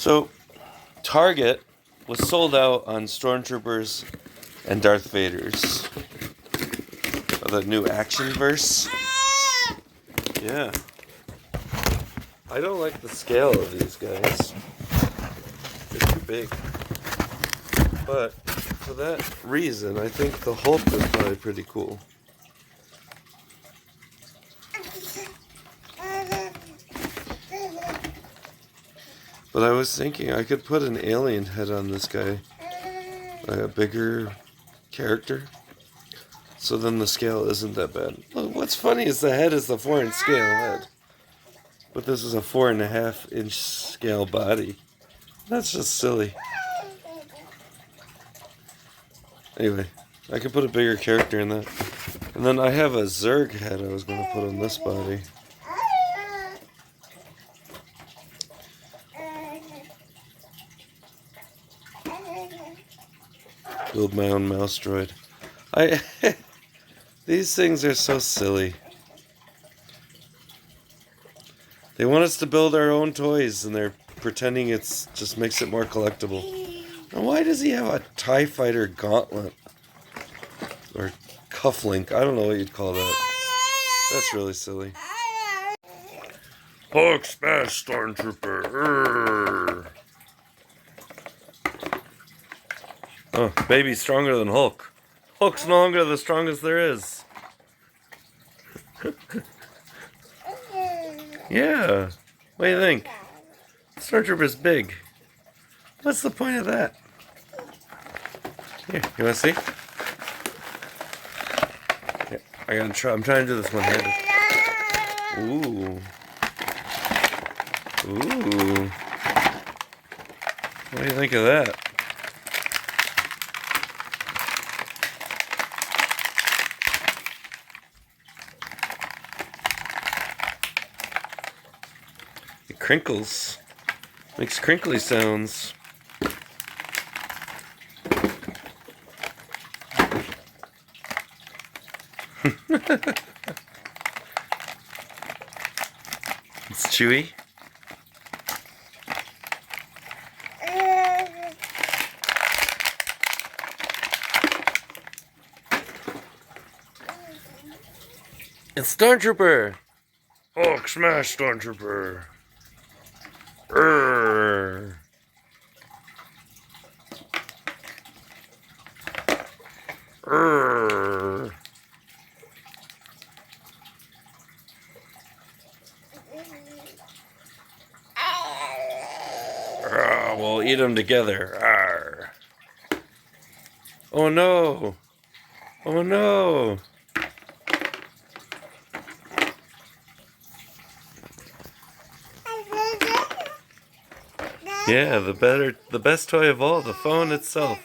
So, Target was sold out on Stormtroopers and Darth Vader's. The new action verse. Yeah. I don't like the scale of these guys. They're too big. But for that reason, I think the Hulk is probably pretty cool. But I was thinking I could put an alien head on this guy. Like a bigger character. So then the scale isn't that bad. Well, what's funny is the head is the 4-inch scale head. But this is a 4.5-inch scale body. That's just silly. Anyway, I could put a bigger character in that. And then I have a Zurg head I was going to put on this body. Build my own mouse droid. These things are so silly. They want us to build our own toys, and they're pretending it's just makes it more collectible. And why does he have a TIE Fighter gauntlet? Or cufflink? I don't know what you'd call that. That's really silly. Hulk smash Stormtrooper! Urgh. Oh, baby's stronger than Hulk. Hulk's no longer the strongest there is. Yeah. What do you think? Stormtrooper's big. What's the point of that? Here, you want to see? Yeah, I gotta try. I'm trying to do this one-handed. Ooh. Ooh. What do you think of that? It crinkles. Makes crinkly sounds. It's chewy. It's Stormtrooper! Hulk smash Stormtrooper! Urgh. Urgh. We'll eat them together. Arr. Oh no! Oh no! Yeah, the best toy of all, the phone itself.